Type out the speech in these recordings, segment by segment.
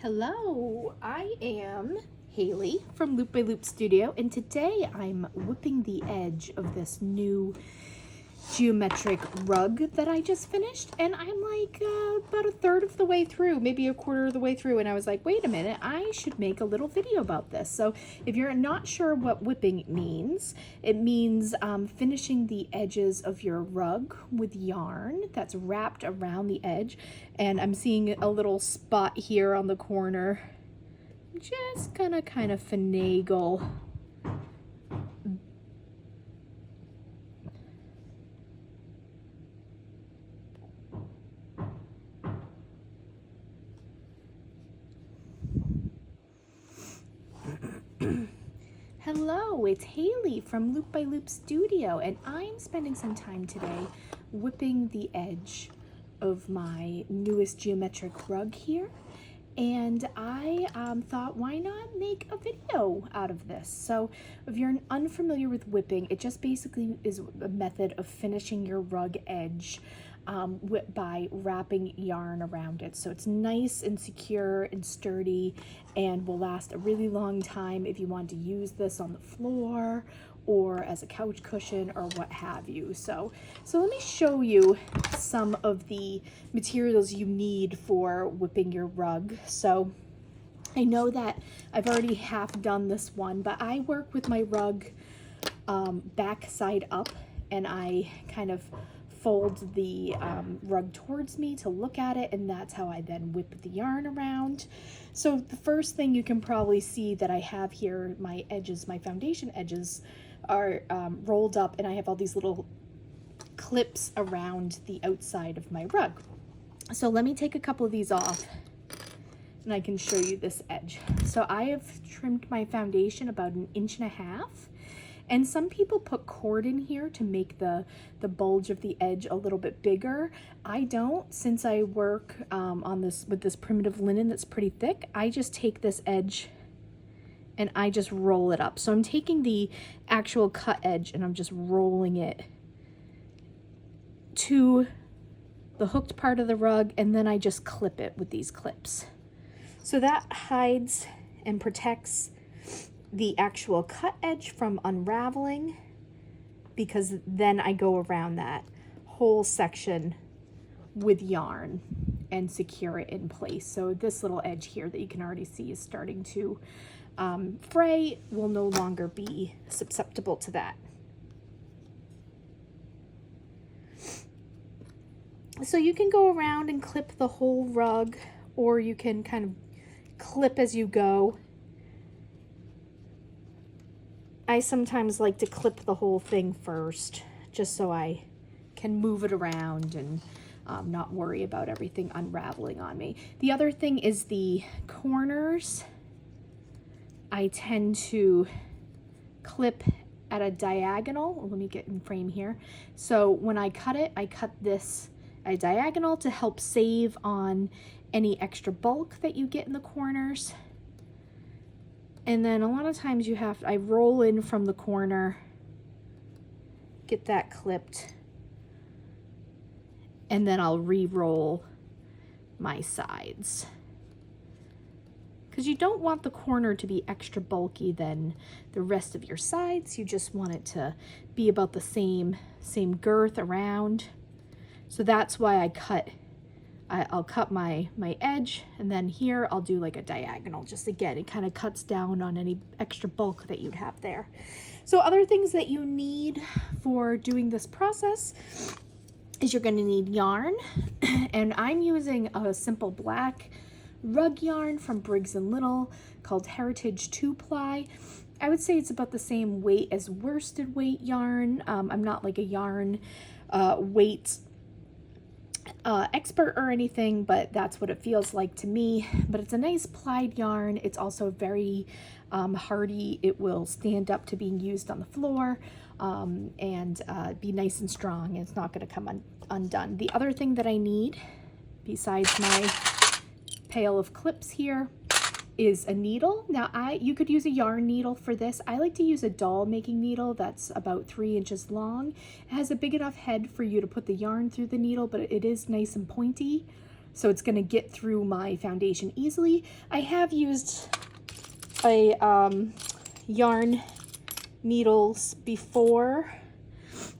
Hello, I am Haley from Loop by Loop Studio, and today I'm whipping the edge of this new geometric rug that I just finished, and I'm like about a third of the way through, maybe a quarter of the way through, and I was like, wait a minute, I should make a little video about this. So if you're not sure what whipping means, it means finishing the edges of your rug with yarn that's wrapped around the edge, and I'm seeing a little spot here on the corner. I'm just gonna kind of finagle Hello, it's Haley from Loop by Loop Studio, and I'm spending some time today whipping the edge of my newest geometric rug here. And I thought, why not make a video out of this? So if you're unfamiliar with whipping, it just basically is a method of finishing your rug edge by wrapping yarn around it. So it's nice and secure and sturdy and will last a really long time if you want to use this on the floor or as a couch cushion or what have you. So let me show you some of the materials you need for whipping your rug. So I know that I've already half done this one, but I work with my rug back side up, and I kind of fold the rug towards me to look at it, and that's how I then whip the yarn around. So the first thing you can probably see that I have here, my edges, my foundation edges are rolled up, and I have all these little clips around the outside of my rug. So let me take a couple of these off and I can show you this edge. So I have trimmed my foundation about 1.5 inches. And some people put cord in here to make the bulge of the edge a little bit bigger. I don't, since I work on this with this primitive linen that's pretty thick. I just take this edge and I just roll it up. So I'm taking the actual cut edge and I'm just rolling it to the hooked part of the rug, and then I just clip it with these clips. So that hides and protects the actual cut edge from unraveling, because then I go around that whole section with yarn and secure it in place. So this little edge here that you can already see is starting to fray will no longer be susceptible to that. So you can go around and clip the whole rug, or you can kind of clip as you go. I sometimes like to clip the whole thing first, just so I can move it around and not worry about everything unraveling on me. The other thing is the corners. I tend to clip at a diagonal. Let me get in frame here. So when I cut it, I cut this at a diagonal to help save on any extra bulk that you get in the corners. And then a lot of times I roll in from the corner, get that clipped, and then I'll re-roll my sides. Because you don't want the corner to be extra bulky than the rest of your sides. You just want it to be about the same girth around. So that's why I'll cut my edge, and then here I'll do like a diagonal. Just again, it kind of cuts down on any extra bulk that you'd have there. So other things that you need for doing this process is you're going to need yarn, and I'm using a simple black rug yarn from Briggs and Little called Heritage 2-ply. I would say it's about the same weight as worsted weight yarn. I'm not like a yarn weight expert or anything, but that's what it feels like to me. But it's a nice plied yarn. It's also very hardy. It will stand up to being used on the floor and be nice and strong. It's not going to come undone. The other thing that I need, besides my pail of clips here, is a needle. Now you could use a yarn needle for this. I like to use a doll making needle that's about 3 inches long. It has a big enough head for you to put the yarn through the needle, but it is nice and pointy. so it's going to get through my foundation easily. I have used a yarn needles before,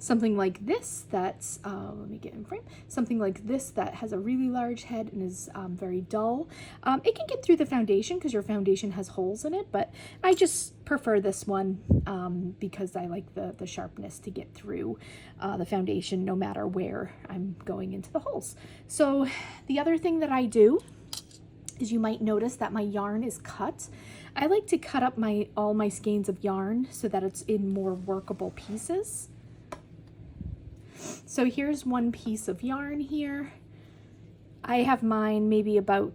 something like this that's, let me get in frame, something like this that has a really large head and is very dull. It can get through the foundation because your foundation has holes in it, but I just prefer this one because I like the sharpness to get through the foundation no matter where I'm going into the holes. So the other thing that I do is, you might notice that my yarn is cut. I like to cut up all my skeins of yarn so that it's in more workable pieces. So here's one piece of yarn here. I have mine maybe about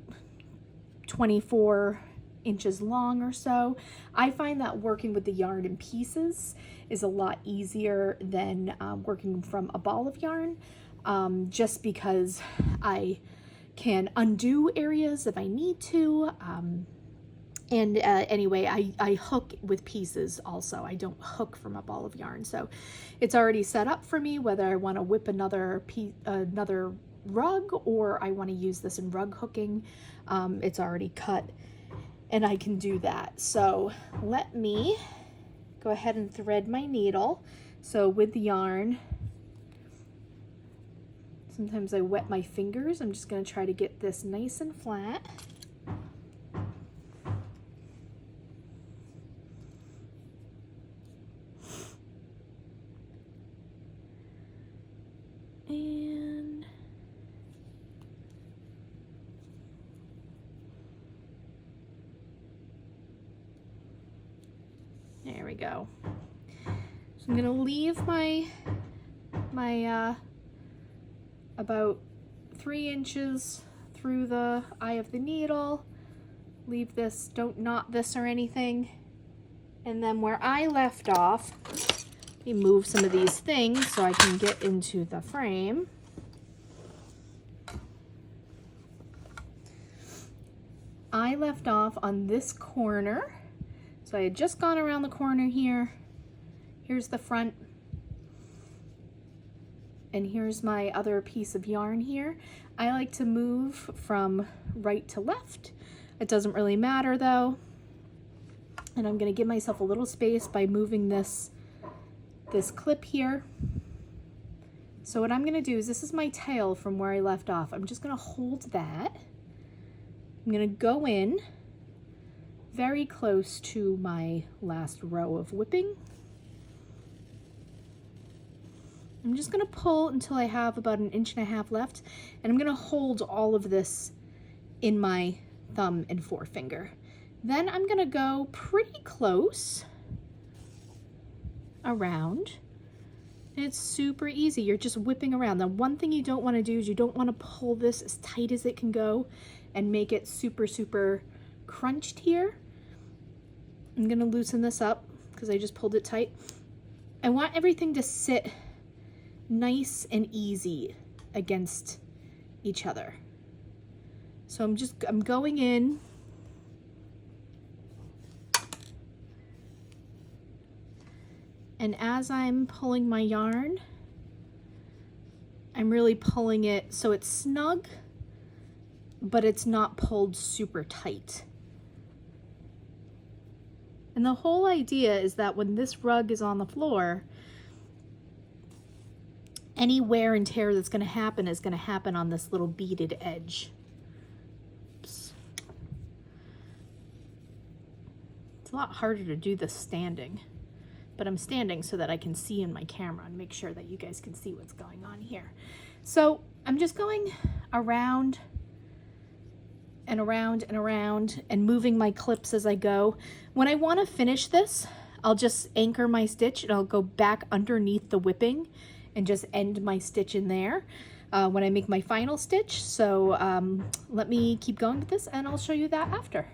24 inches long or so. I find that working with the yarn in pieces is a lot easier than working from a ball of yarn, just because I can undo areas if I need to. Anyway, I hook with pieces also. I don't hook from a ball of yarn. So it's already set up for me whether I want to whip another rug or I want to use this in rug hooking. It's already cut and I can do that. So let me go ahead and thread my needle. So with the yarn, sometimes I wet my fingers. I'm just going to try to get this nice and flat. And there we go. So I'm going to leave my about 3 inches through the eye of the needle. Leave this, don't knot this or anything. And then where I left off, let me move some of these things so I can get into the frame. I left off on this corner. So I had just gone around the corner here. Here's the front. And here's my other piece of yarn here. I like to move from right to left. It doesn't really matter though. And I'm going to give myself a little space by moving this clip here. So what I'm going to do is, this is my tail from where I left off. I'm just going to hold that. I'm going to go in very close to my last row of whipping. I'm just going to pull until I have about 1.5 inches left, and I'm going to hold all of this in my thumb and forefinger. Then I'm going to go pretty close around, and it's super easy. You're just whipping around. Now, one thing you don't want to do is you don't want to pull this as tight as it can go and make it super crunched here. I'm going to loosen this up because I just pulled it tight. I want everything to sit nice and easy against each other. So I'm going in. And as I'm pulling my yarn, I'm really pulling it so it's snug, but it's not pulled super tight. And the whole idea is that when this rug is on the floor, any wear and tear that's going to happen is going to happen on this little beaded edge. Oops. It's a lot harder to do this standing, but I'm standing so that I can see in my camera and make sure that you guys can see what's going on here. So I'm just going around and around and around and moving my clips as I go. When I want to finish this, I'll just anchor my stitch and I'll go back underneath the whipping and just end my stitch in there when I make my final stitch. So let me keep going with this and I'll show you that after.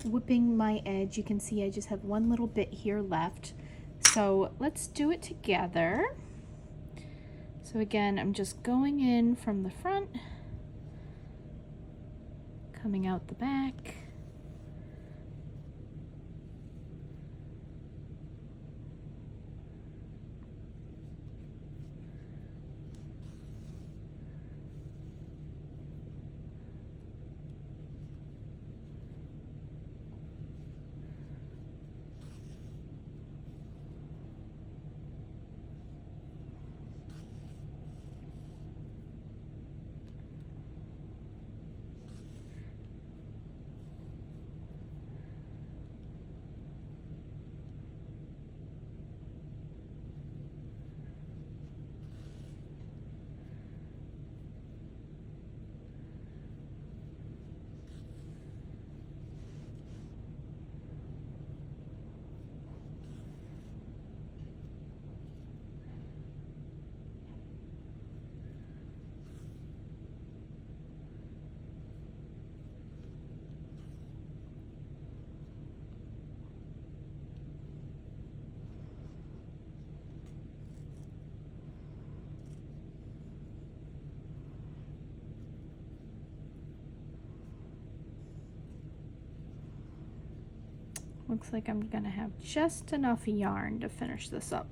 whipping my edge. You can see I just have one little bit here left. So let's do it together. So again, I'm just going in from the front, coming out the back. Looks like I'm gonna have just enough yarn to finish this up.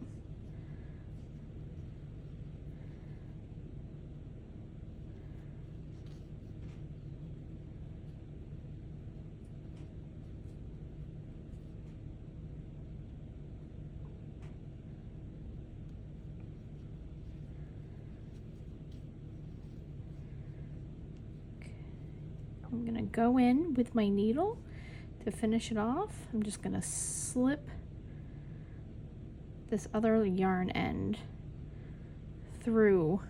I'm gonna go in with my needle to finish it off. I'm just gonna slip this other yarn end through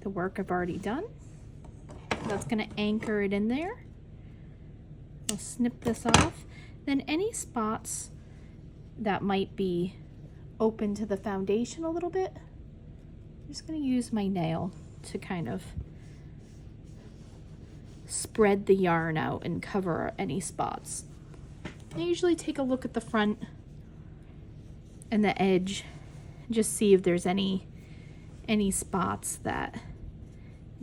the work I've already done. That's gonna anchor it in there. I'll snip this off. Then any spots that might be open to the foundation a little bit, I'm just going to use my nail to kind of spread the yarn out and cover any spots. I usually take a look at the front and the edge, just see if there's any spots that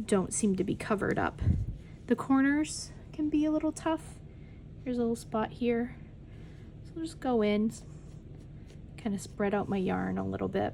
don't seem to be covered up. The corners can be a little tough. Here's a little spot here. So I'll just go in, kind of spread out my yarn a little bit.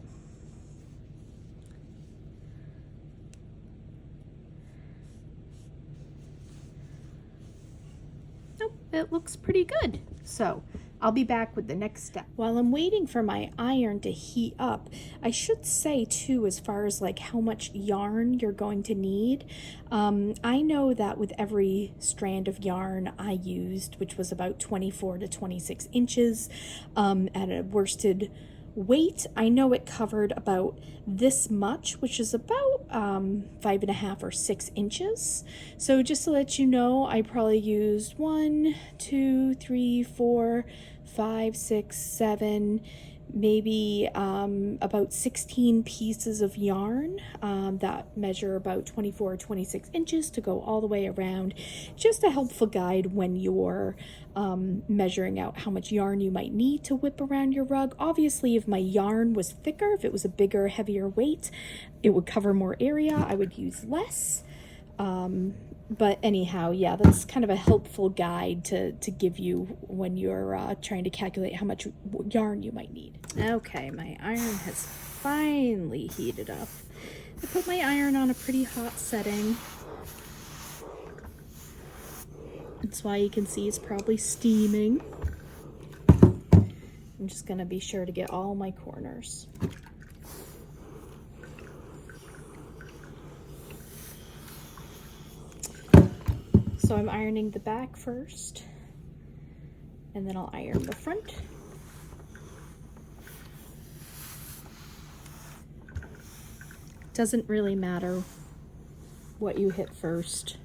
Nope, it looks pretty good. So I'll be back with the next step. While I'm waiting for my iron to heat up, I should say too, as far as like how much yarn you're going to need, I know that with every strand of yarn I used, which was about 24 to 26 inches at a worsted weight, I know it covered about this much, which is about 5.5 or 6 inches. So just to let you know, I probably used 1, 2, 3, 4, 5, 6, 7, maybe about 16 pieces of yarn that measure about 24 or 26 inches to go all the way around. Just a helpful guide when you're measuring out how much yarn you might need to whip around your rug. Obviously, if my yarn was thicker, if it was a bigger, heavier weight, it would cover more area. I would use less. But anyhow, yeah, that's kind of a helpful guide to give you when you're trying to calculate how much yarn you might need. Okay, my iron has finally heated up. I put my iron on a pretty hot setting. That's why you can see it's probably steaming. I'm just going to be sure to get all my corners. So I'm ironing the back first, and then I'll iron the front. Doesn't really matter what you hit first.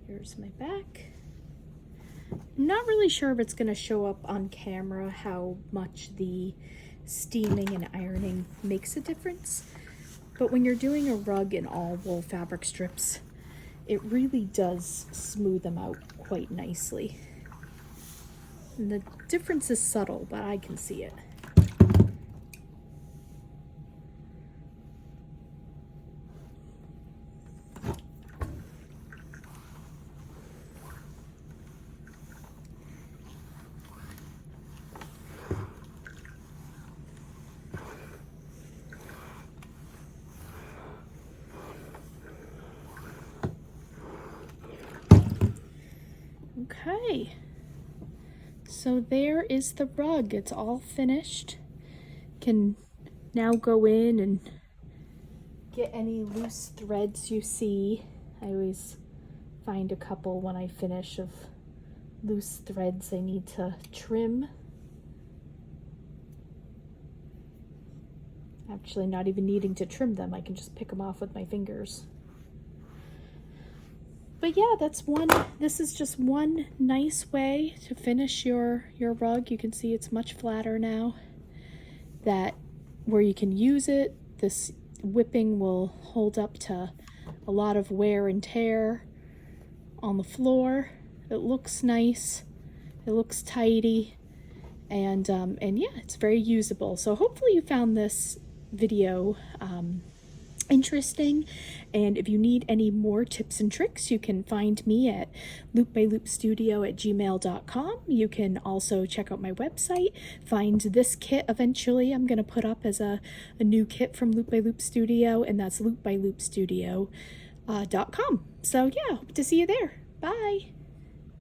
Here's my back. I'm not really sure if it's going to show up on camera how much the steaming and ironing makes a difference, but when you're doing a rug in all wool fabric strips, it really does smooth them out quite nicely. And the difference is subtle, but I can see it. Okay, so there is the rug. It's all finished. Can now go in and get any loose threads you see. I always find a couple when I finish of loose threads I need to trim. Actually, not even needing to trim them, I can just pick them off with my fingers. But yeah, this is just one nice way to finish your rug. You can see it's much flatter now. That where you can use it, this whipping will hold up to a lot of wear and tear on the floor. It looks nice, it looks tidy, and yeah, it's very usable. So hopefully you found this video interesting, and if you need any more tips and tricks, you can find me at loopbyloopstudio@gmail.com. You can also check out my website, find this kit eventually I'm going to put up as a new kit from Loop by Loop Studio, and that's loopbyloopstudio.com. So yeah, hope to see you there. Bye.